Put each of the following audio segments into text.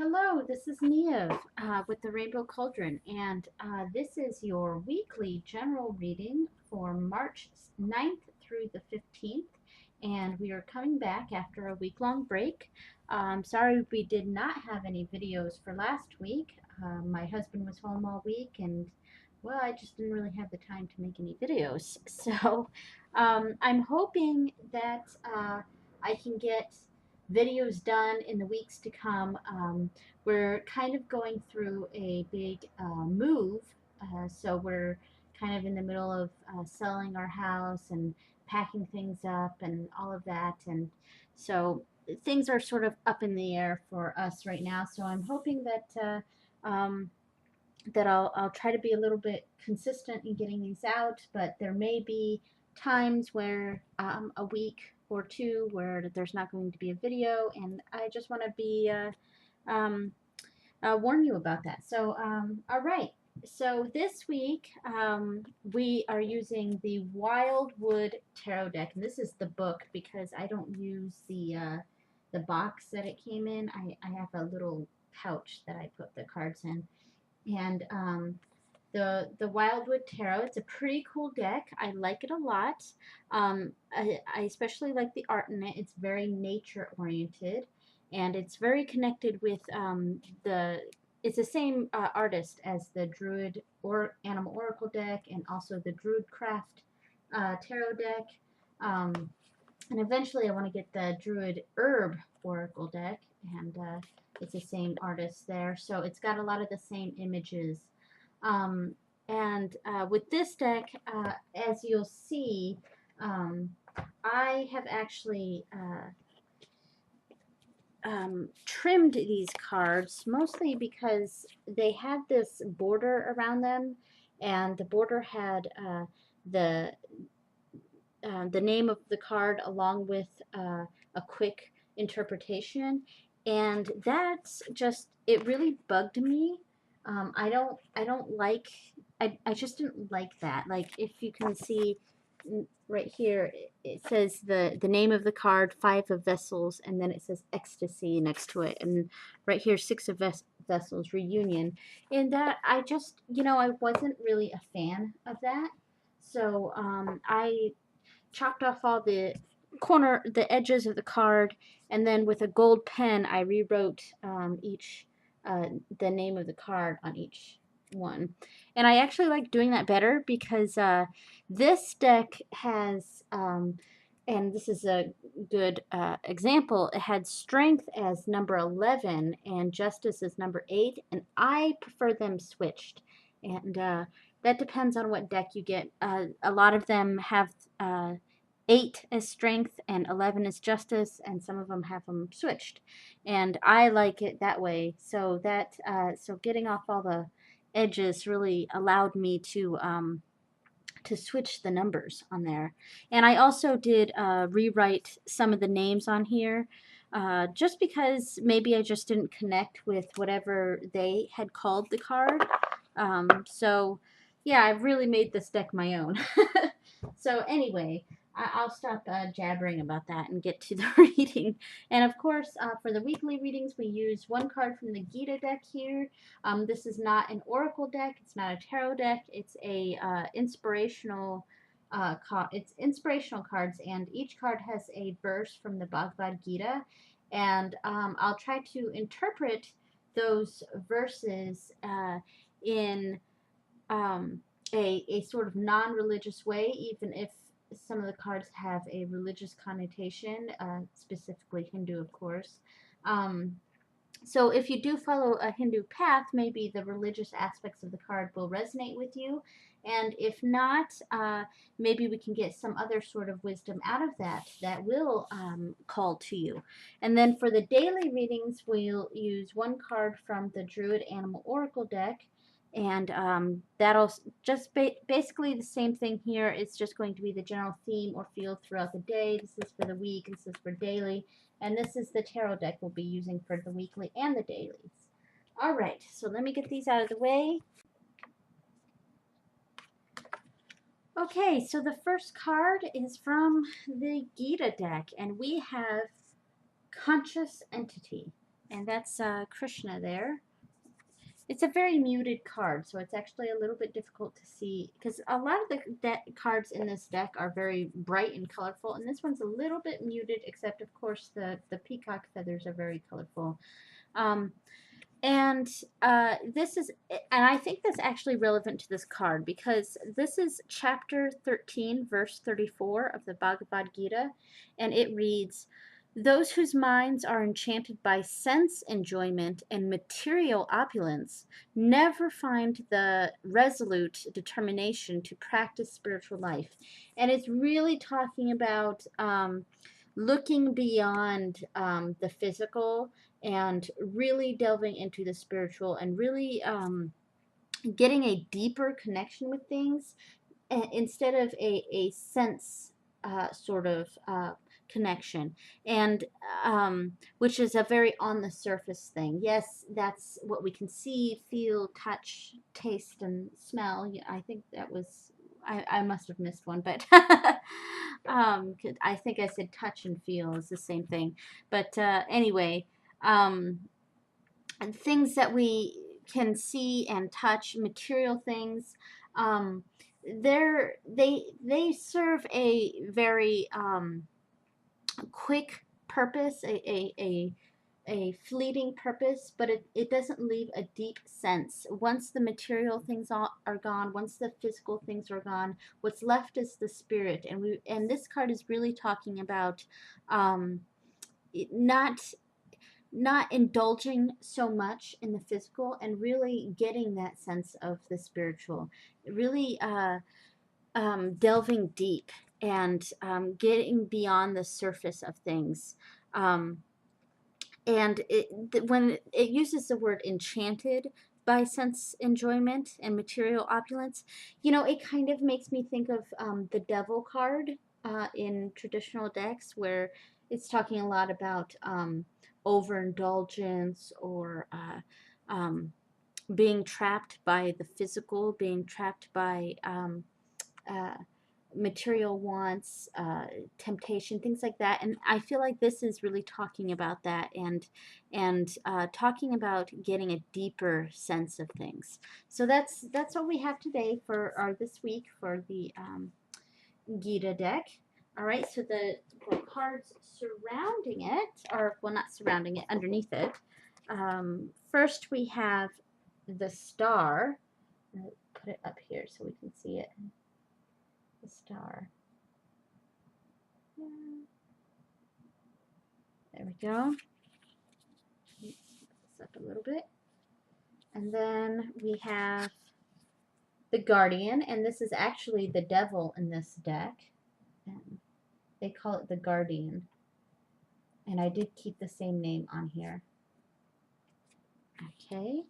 Hello, this is Niev with the Rainbow Cauldron, and this is your weekly general reading for March 9th through the 15th. And we are coming back after a week-long break. Sorry we did not have any videos for last week. My husband was home all week, and well, I just didn't really have the time to make any videos. So I'm hoping that I can get videos done in the weeks to come. We're kind of going through a big move, so we're kind of in the middle of selling our house and packing things up and all of that, and so things are sort of up in the air for us right now. So I'm hoping that I'll try to be a little bit consistent in getting these out, but there may be times where a week or two where there's not going to be a video, and I just want to be warn you about that. So, all right. So this week we are using the Wildwood Tarot deck, and this is the book because I don't use the box that it came in. I have a little pouch that I put the cards in, and the Wildwood Tarot. It's a pretty cool deck. I like it a lot. I especially like the art in it. It's very nature oriented, and it's very connected with the. It's the same artist as the Druid or Animal Oracle deck, and also the Druidcraft Tarot deck. And eventually, I want to get the Druid Herb Oracle deck, and it's the same artist there. So it's got a lot of the same images. Um, and with this deck, as you'll see, I have actually trimmed these cards mostly because they had this border around them, and the border had the the name of the card along with a quick interpretation, and that's just, it really bugged me. I don't like, I just didn't like that. Like, if you can see right here, it says the name of the card, Five of Vessels, and then it says Ecstasy next to it, and right here, Six of Vessels, Reunion. And that, I just, I wasn't really a fan of that. So I chopped off all the edges of the card, and then with a gold pen I rewrote the name of the card on each one. And I actually like doing that better because this deck has and this is a good example. It had strength as number 11 and justice as number 8, and I prefer them switched. And that depends on what deck you get. A lot of them have 8 as strength and 11 as justice, and some of them have them switched. And I like it that way. So that so getting off all the edges really allowed me to switch the numbers on there. And I also did rewrite some of the names on here. Just because maybe I just didn't connect with whatever they had called the card. So yeah, I've really made this deck my own. So anyway, I'll stop jabbering about that and get to the reading. And of course, for the weekly readings, we use one card from the Gita deck here. This is not an oracle deck. It's not a tarot deck. It's a inspirational. It's inspirational cards, and each card has a verse from the Bhagavad Gita, and I'll try to interpret those verses in a sort of non-religious way, even if some of the cards have a religious connotation, specifically Hindu, of course. So if you do follow a Hindu path, maybe the religious aspects of the card will resonate with you. And if not, maybe we can get some other sort of wisdom out of that will call to you. And then for the daily readings, we'll use one card from the Druid Animal Oracle deck. And that'll just basically the same thing here. It's just going to be the general theme or feel throughout the day. This is for the week, this is for daily. And this is the tarot deck we'll be using for the weekly and the dailies. All right, so let me get these out of the way. Okay, so the first card is from the Gita deck, and we have Conscious Entity. And that's Krishna there. It's a very muted card, so it's actually a little bit difficult to see because a lot of the cards in this deck are very bright and colorful, and this one's a little bit muted, except of course the peacock feathers are very colorful. Um, and this is, and I think that's actually relevant to this card because this is chapter 13, verse 34 of the Bhagavad Gita, and it reads, "Those whose minds are enchanted by sense enjoyment and material opulence never find the resolute determination to practice spiritual life." And it's really talking about looking beyond the physical and really delving into the spiritual and really getting a deeper connection with things instead of a sense sort of connection, and which is a very on the surface thing. Yes, that's what we can see, feel, touch, taste, and smell. Yeah, I think that was, I must have missed one, but I think I said touch and feel is the same thing. But anyway, and things that we can see and touch, material things, um, they serve a very quick purpose, a fleeting purpose, but it doesn't leave a deep sense. Once the material things are gone, once the physical things are gone, what's left is the spirit. And this card is really talking about um, not indulging so much in the physical and really getting that sense of the spiritual, really delving deep and getting beyond the surface of things. Um, and when it uses the word enchanted by sense enjoyment and material opulence, you know, it kind of makes me think of the devil card in traditional decks, where it's talking a lot about overindulgence or being trapped by the physical, being trapped by uh, material wants, temptation, things like that. And I feel like this is really talking about that, and talking about getting a deeper sense of things. So that's what we have today for our this week for the Gita deck. All right, so the cards surrounding it, or well, not surrounding it, underneath it. First, we have the star. I'll put it up here so we can see it. The star. There we go. This up a little bit. And then we have the Guardian, and this is actually the devil in this deck. And they call it the Guardian. And I did keep the same name on here. Okay.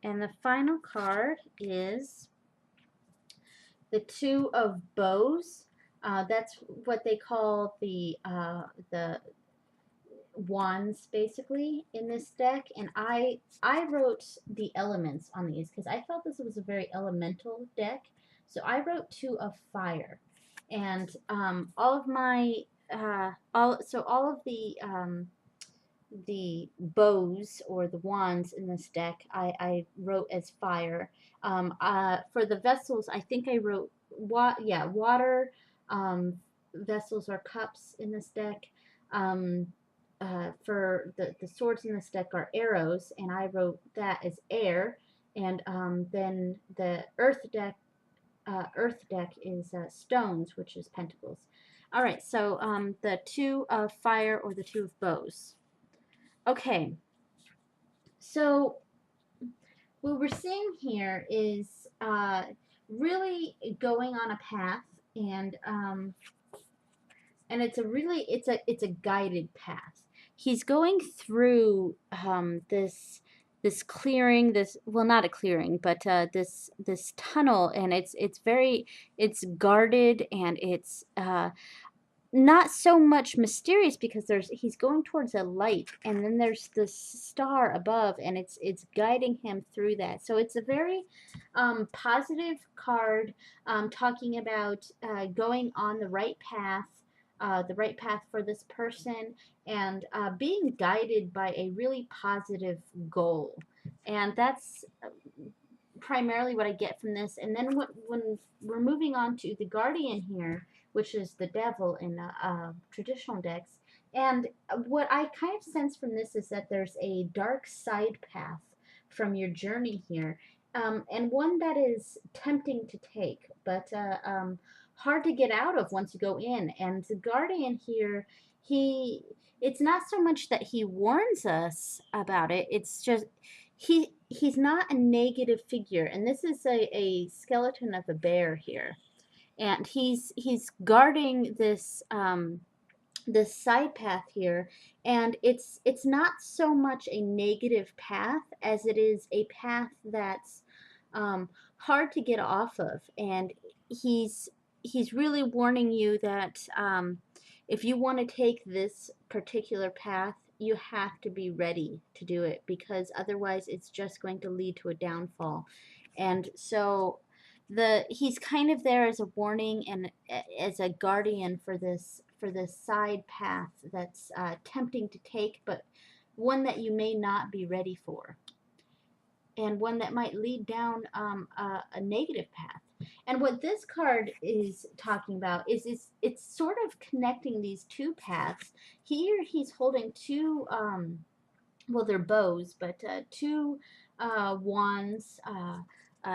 And the final card is the Two of Bows. That's what they call the wands basically in this deck, and I wrote the elements on these because I felt this was a very elemental deck. So I wrote Two of Fire, and all of my all of the bows or the wands in this deck I wrote as fire. For the vessels, I think I wrote water. Vessels or cups in this deck. For the swords in this deck are arrows, and I wrote that as air. And then the earth deck is stones, which is pentacles. All right, so the Two of Fire or the Two of Bows. Okay, so what we're seeing here is really going on a path, and it's a guided path. He's going through this clearing, well, not a clearing, but this tunnel, and it's guarded, and it's not so much mysterious because he's going towards a light, and then there's this star above, and it's guiding him through that. So it's a very positive card, talking about going on the right path, the right path for this person, and being guided by a really positive goal. And that's primarily what I get from this. And then when we're moving on to the Guardian here, which is the devil in traditional decks, and what I kind of sense from this is that there's a dark side path from your journey here, and one that is tempting to take, but hard to get out of once you go in. And the Guardian here, he it's not so much that he warns us about it, it's just he's not a negative figure, and this is a skeleton of a bear here, and he's guarding this this side path here, and it's not so much a negative path as it is a path that's hard to get off of, and he's really warning you that if you want to take this particular path, you have to be ready to do it, because otherwise it's just going to lead to a downfall. And so he's kind of there as a warning and as a guardian for this side path that's tempting to take, but one that you may not be ready for, and one that might lead down a negative path. And what this card is talking about is it's sort of connecting these two paths. Here he's holding two, well, they're bows, but two wands,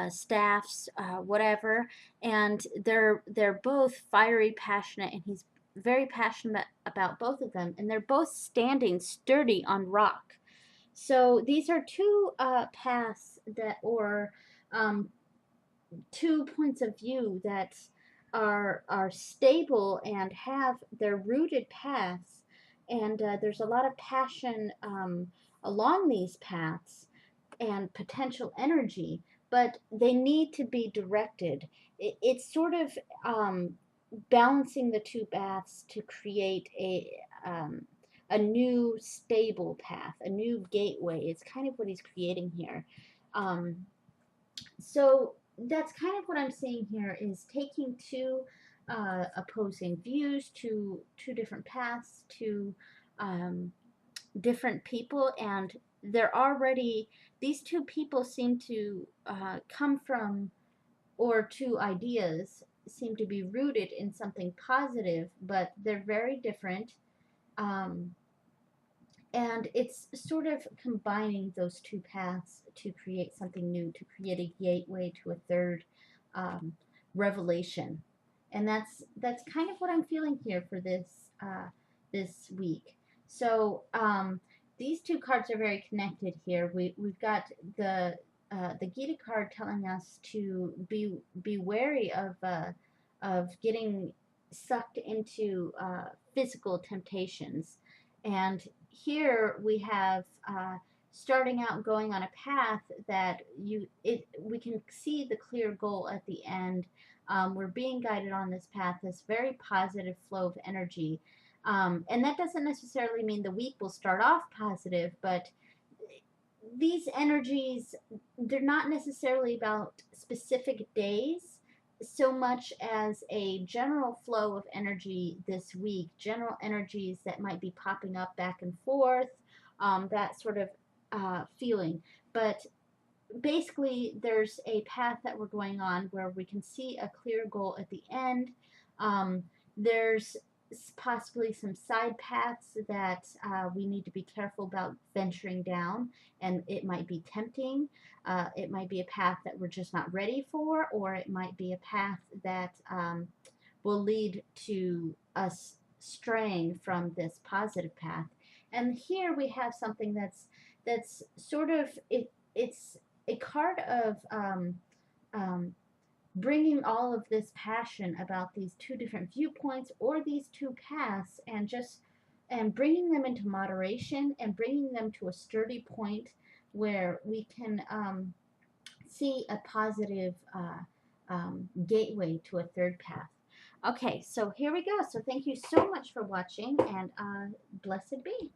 staffs, whatever, and they're both fiery, passionate, and he's very passionate about both of them, and they're both standing sturdy on rock. So these are two paths that, or two points of view that are stable and have their rooted paths, and there's a lot of passion along these paths and potential energy, but they need to be directed. It's sort of balancing the two paths to create a new stable path, a new gateway. It's kind of what he's creating here. So that's kind of what I'm seeing here, is taking two opposing views, to two different paths, to different people, and they're already, these two people seem to come from, or two ideas seem to be rooted in something positive, but they're very different. And it's sort of combining those two paths to create something new, to create a gateway to a third revelation. And that's kind of what I'm feeling here for this this week. So these two cards are very connected here. We've got the Gita card telling us to be wary of getting sucked into physical temptations, and here we have starting out going on a path that we can see the clear goal at the end. We're being guided on this path, this very positive flow of energy, and that doesn't necessarily mean the week will start off positive, but these energies, they're not necessarily about specific days so much as a general flow of energy this week, general energies that might be popping up back and forth, that sort of feeling. But basically, there's a path that we're going on where we can see a clear goal at the end. There's possibly some side paths that we need to be careful about venturing down, and it might be tempting. It might be a path that we're just not ready for, or it might be a path that will lead to us straying from this positive path. And here we have something that's sort of it's a card of bringing all of this passion about these two different viewpoints or these two paths, and bringing them into moderation, and bringing them to a sturdy point where we can see a positive gateway to a third path. Okay, so here we go. So thank you so much for watching, and blessed be.